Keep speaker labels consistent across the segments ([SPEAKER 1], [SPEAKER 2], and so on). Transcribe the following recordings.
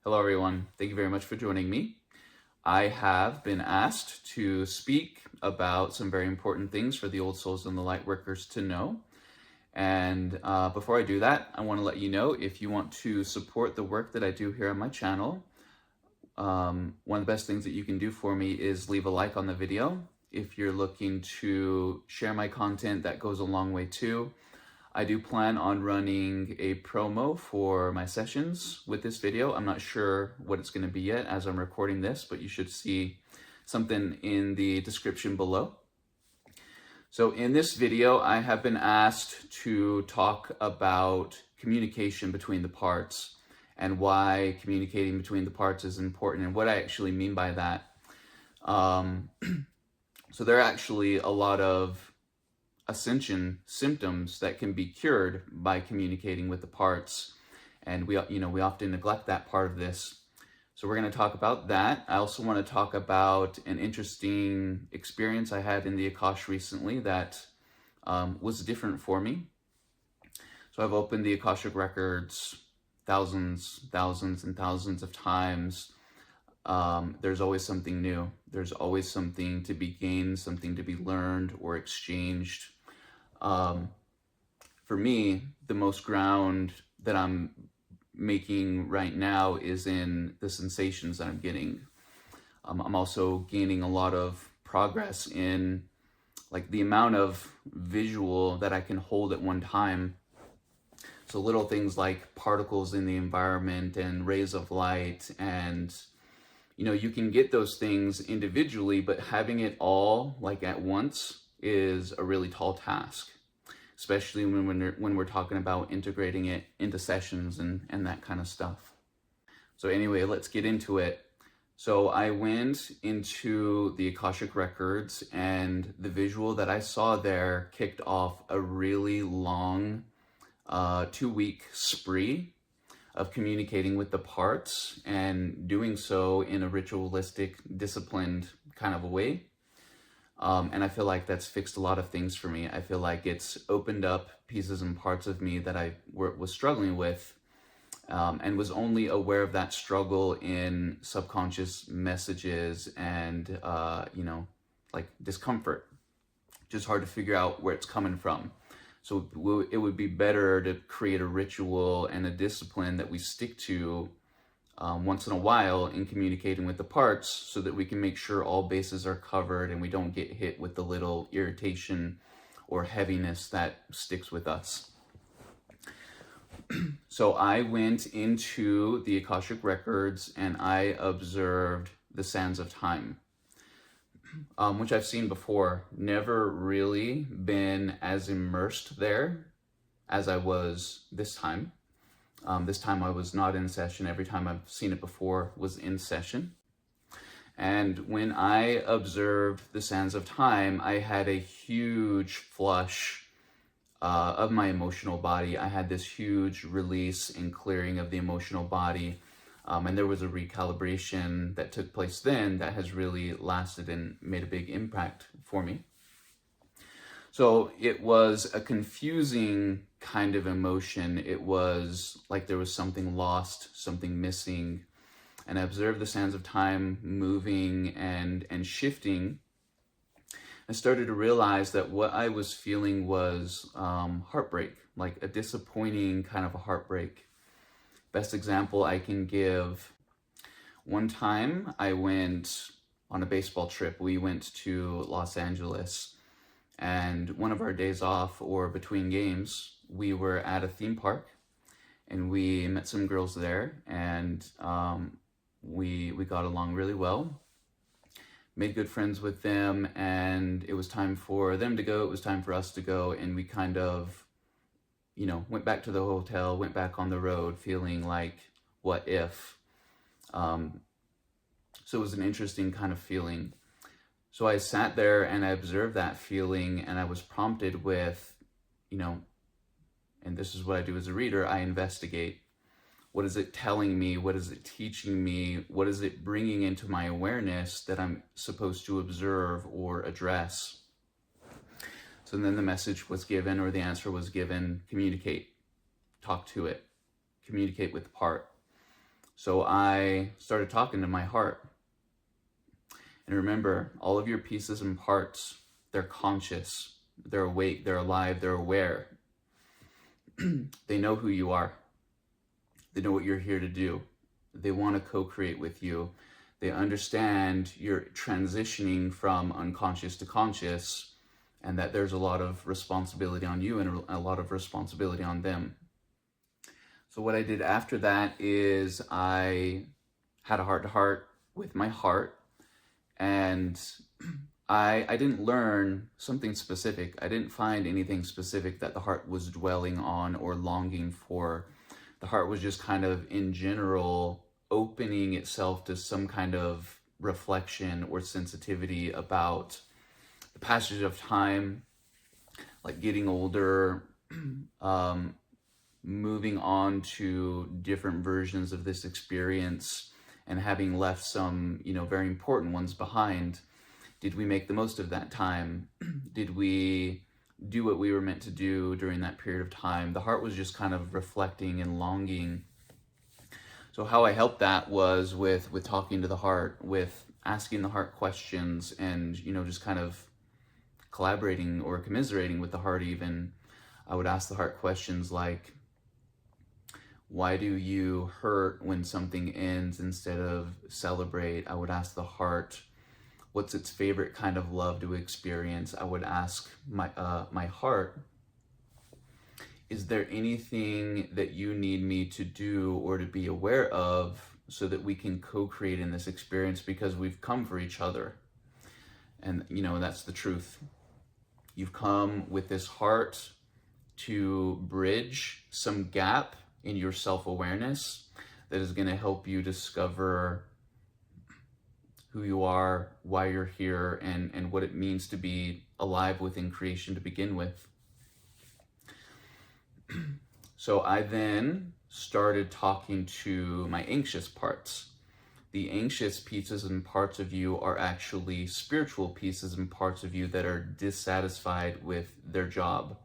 [SPEAKER 1] Hello, everyone. Thank you very much for joining me. I have been asked to speak about some very important things for the old souls and the light workers to know. And before I do that, I want to let you know if you want to support the work that I do here on my channel, one of the best things that you can do for me is leave a like on the video. If you're looking to share my content, that goes a long way too. I do plan on running a promo for my sessions with this video. I'm not sure what it's going to be yet as I'm recording this, but you should see something in the description below. So in this video, I have been asked to talk about communication between the parts and why communicating between the parts is important and what I actually mean by that. So there are actually a lot of Ascension symptoms that can be cured by communicating with the parts, and we often neglect that part of this. So we're going to talk about that. I also want to talk about an interesting experience I had in the Akashic recently that was different for me. So I've opened the Akashic records thousands and thousands of times. There's always something new. There's always something to be gained, something to be learned or exchanged. For me, the most ground that I'm making right now is in the sensations that I'm getting. I'm also gaining a lot of progress in like the amount of visual that I can hold at one time. So little things like particles in the environment and rays of light, and you can get those things individually, but having it all like at once is a really tall task, especially when we're talking about integrating it into sessions and that kind of stuff. So anyway, let's get into it. So I went into the Akashic records, and the visual that I saw there kicked off a really long 2-week spree of communicating with the parts and doing so in a ritualistic, disciplined kind of a way. And I feel like that's fixed a lot of things for me. I feel like it's opened up pieces and parts of me that I was struggling with, and was only aware of that struggle in subconscious messages and, like discomfort. Just hard to figure out where it's coming from. So it would be better to create a ritual and a discipline that we stick to once in a while in communicating with the parts, so that we can make sure all bases are covered and we don't get hit with the little irritation or heaviness that sticks with us. So I went into the Akashic records and I observed the sands of time, which I've seen before. Never really been as immersed there as I was this time. This time I was not in session. Every time I've seen it before was in session. And when I observed the sands of time, I had a huge flush of my emotional body. I had this huge release and clearing of the emotional body. And there was a recalibration that took place then that has really lasted and made a big impact for me. So it was a confusing kind of emotion. It was like there was something lost, something missing. And I observed the sands of time moving and shifting. I started to realize that what I was feeling was heartbreak, like a disappointing kind of a heartbreak. Best example I can give, one time I went on a baseball trip. We went to Los Angeles, and one of our days off or between games, we were at a theme park and we met some girls there, and we got along really well, made good friends with them, and it was time for them to go, it was time for us to go, and we kind of went back to the hotel, went back on the road feeling like, what if? So it was an interesting kind of feeling. So I sat there and I observed that feeling, and I was prompted with, and this is what I do as a reader, I investigate. What is it telling me? What is it teaching me? What is it bringing into my awareness that I'm supposed to observe or address? So then the message was given, or the answer was given: communicate, talk to it, communicate with the part. So I started talking to my heart. And remember, all of your pieces and parts, they're conscious, they're awake, they're alive, they're aware. They know who you are. They know what you're here to do. They want to co-create with you. They understand you're transitioning from unconscious to conscious, and that there's a lot of responsibility on you and a lot of responsibility on them. So what I did after that is I had a heart-to-heart with my heart, and I didn't learn something specific. I didn't find anything specific that the heart was dwelling on or longing for. The heart was just kind of, in general, opening itself to some kind of reflection or sensitivity about the passage of time, like getting older, moving on to different versions of this experience, and having left some, very important ones behind. Did we make the most of that time? Did we do what we were meant to do during that period of time? The heart was just kind of reflecting and longing. So how I helped that was with talking to the heart, with asking the heart questions, and, just kind of collaborating or commiserating with the heart even. I would ask the heart questions like, why do you hurt when something ends instead of celebrate? I would ask the heart, what's its favorite kind of love to experience? I would ask my heart, is there anything that you need me to do or to be aware of so that we can co-create in this experience, because we've come for each other? And, that's the truth. You've come with this heart to bridge some gap in your self-awareness that is going to help you discover who you are, why you're here, and what it means to be alive within creation to begin with. So I then started talking to my anxious parts. The anxious pieces and parts of you are actually spiritual pieces and parts of you that are dissatisfied with their job.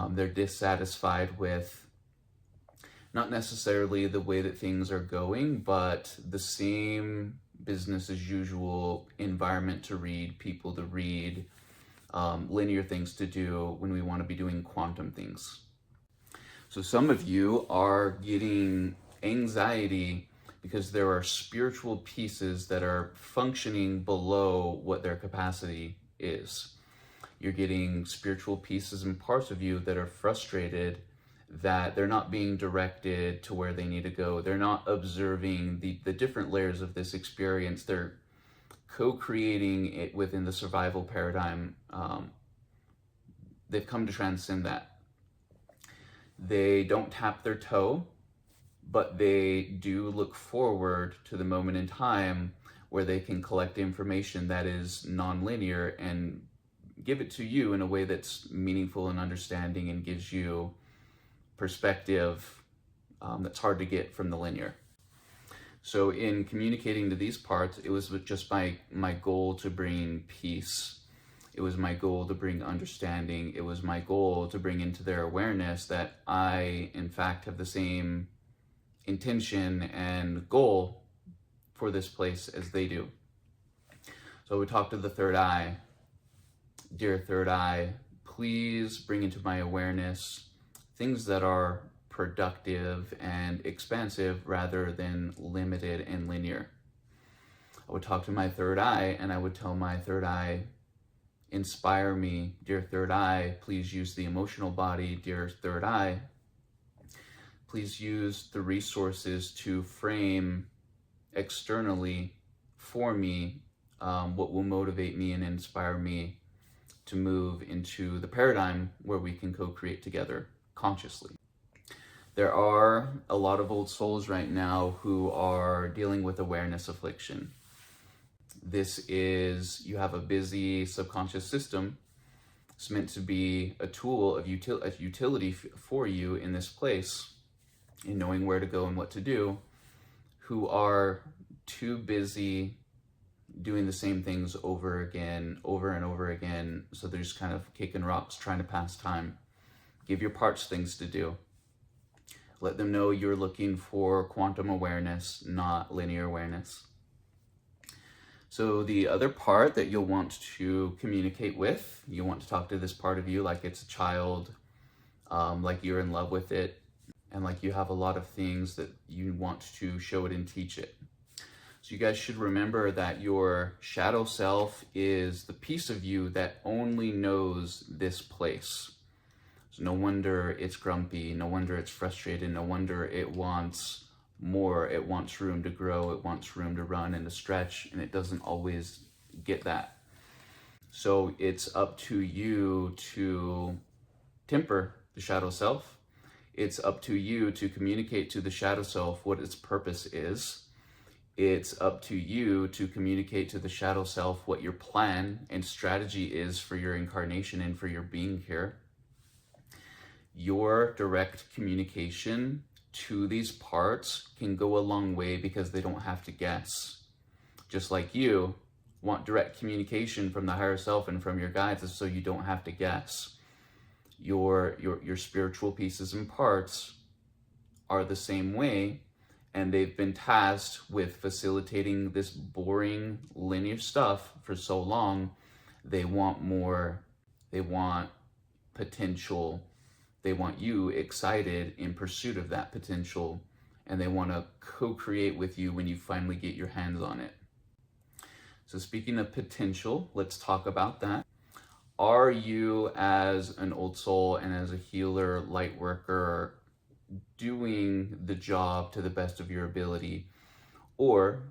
[SPEAKER 1] They're dissatisfied with not necessarily the way that things are going, but the same business as usual environment to read, people to read, linear things to do when we want to be doing quantum things. So some of you are getting anxiety because there are spiritual pieces that are functioning below what their capacity is. You're getting spiritual pieces and parts of you that are frustrated that they're not being directed to where they need to go. They're not observing the different layers of this experience. They're co-creating it within the survival paradigm. They've come to transcend that. They don't tap their toe, but they do look forward to the moment in time where they can collect information that is non-linear and give it to you in a way that's meaningful and understanding and gives you perspective that's hard to get from the linear. So in communicating to these parts, it was just my goal to bring peace. It was my goal to bring understanding. It was my goal to bring into their awareness that I, in fact, have the same intention and goal for this place as they do. So we talked to the third eye. Dear third eye, please bring into my awareness things that are productive and expansive rather than limited and linear. I would talk to my third eye and I would tell my third eye, inspire me. Dear third eye, please use the emotional body. Dear third eye, please use the resources to frame externally for me what will motivate me and inspire me to move into the paradigm where we can co-create together consciously. There are a lot of old souls right now who are dealing with awareness affliction. This is, you have a busy subconscious system. It's meant to be a tool of utility for you in this place, in knowing where to go and what to do, who are too busy doing the same things over and over again. So they're just kind of kicking rocks, trying to pass time. Give your parts things to do. Let them know you're looking for quantum awareness, not linear awareness. So the other part that you'll want to communicate with, you want to talk to this part of you like it's a child, like you're in love with it, and like you have a lot of things that you want to show it and teach it. So you guys should remember that your shadow self is the piece of you that only knows this place. So no wonder it's grumpy, no wonder it's frustrated, no wonder it wants more, it wants room to grow, it wants room to run and to stretch, and it doesn't always get that. So it's up to you to temper the shadow self. It's up to you to communicate to the shadow self what its purpose is. It's up to you to communicate to the shadow self what your plan and strategy is for your incarnation and for your being here. Your direct communication to these parts can go a long way because they don't have to guess. Just like you want direct communication from the higher self and from your guides, so you don't have to guess. Your spiritual pieces and parts are the same way, and they've been tasked with facilitating this boring linear stuff for so long. They want more, they want potential, they want you excited in pursuit of that potential, and they want to co-create with you when you finally get your hands on it. So speaking of potential, let's talk about that. Are you, as an old soul and as a healer, light worker, doing the job to the best of your ability? Or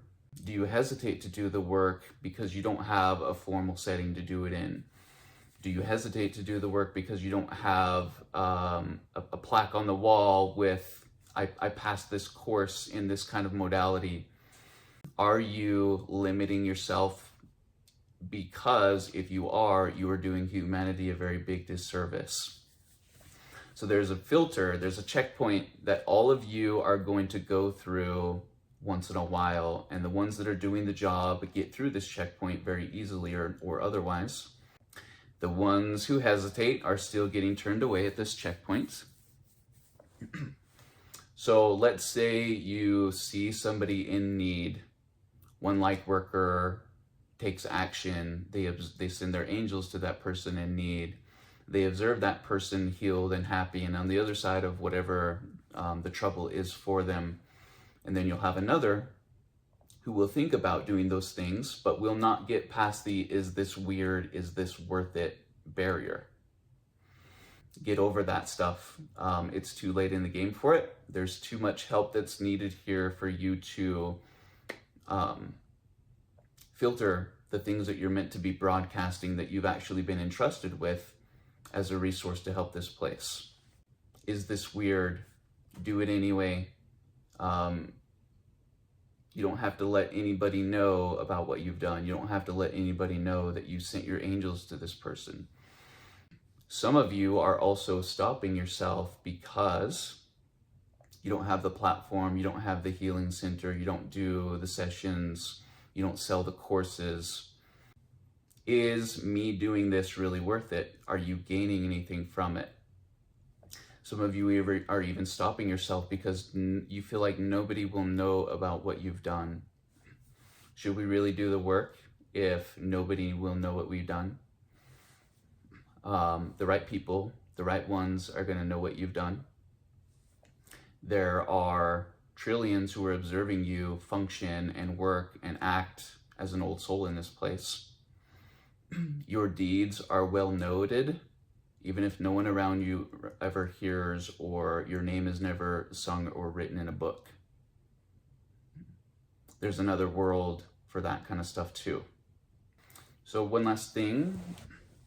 [SPEAKER 1] do you hesitate to do the work because you don't have a formal setting to do it in? Do you hesitate to do the work because you don't have a plaque on the wall with, I passed this course in this kind of modality? Are you limiting yourself? Because if you are doing humanity a very big disservice. So there's a filter, there's a checkpoint that all of you are going to go through once in a while, and the ones that are doing the job get through this checkpoint very easily or otherwise. The ones who hesitate are still getting turned away at this checkpoint. So let's say you see somebody in need. One light worker takes action. They send their angels to that person in need. They observe that person healed and happy, and on the other side of whatever the trouble is for them. And then you'll have another who will think about doing those things, but will not get past the "is this weird, is this worth it" barrier. Get over that stuff. It's too late in the game for it. There's too much help that's needed here for you to filter the things that you're meant to be broadcasting that you've actually been entrusted with as a resource to help this place. Is this weird? Do it anyway. You don't have to let anybody know about what you've done. You don't have to let anybody know that you sent your angels to this person. Some of you are also stopping yourself because you don't have the platform, you don't have the healing center, you don't do the sessions, you don't sell the courses. Is me doing this really worth it? Are you gaining anything from it? Some of you are even stopping yourself because you feel like nobody will know about what you've done. Should we really do the work if nobody will know what we've done? The right people, the right ones are going to know what you've done. There are trillions who are observing you function and work and act as an old soul in this place. Your deeds are well noted, even if no one around you ever hears or your name is never sung or written in a book. There's another world for that kind of stuff too. So one last thing,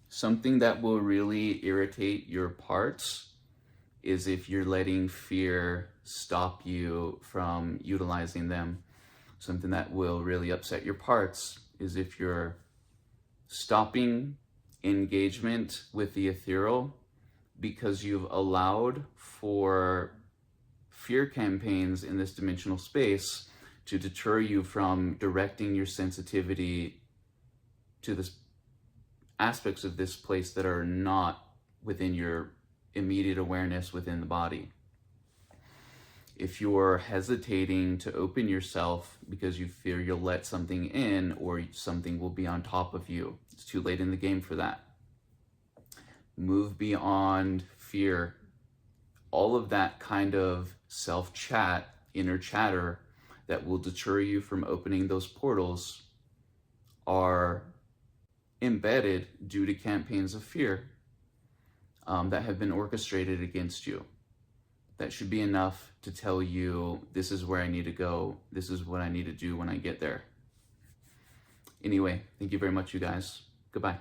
[SPEAKER 1] something that will really irritate your parts is if you're letting fear stop you from utilizing them. Something that will really upset your parts is if you're stopping engagement with the ethereal because you've allowed for fear campaigns in this dimensional space to deter you from directing your sensitivity to the aspects of this place that are not within your immediate awareness within the body. If you're hesitating to open yourself because you fear you'll let something in or something will be on top of you, it's too late in the game for that. Move beyond fear. All of that kind of self-chat, inner chatter that will deter you from opening those portals are embedded due to campaigns of fear that have been orchestrated against you. That should be enough to tell you, this is where I need to go. This is what I need to do when I get there. Anyway, thank you very much, you guys. Goodbye.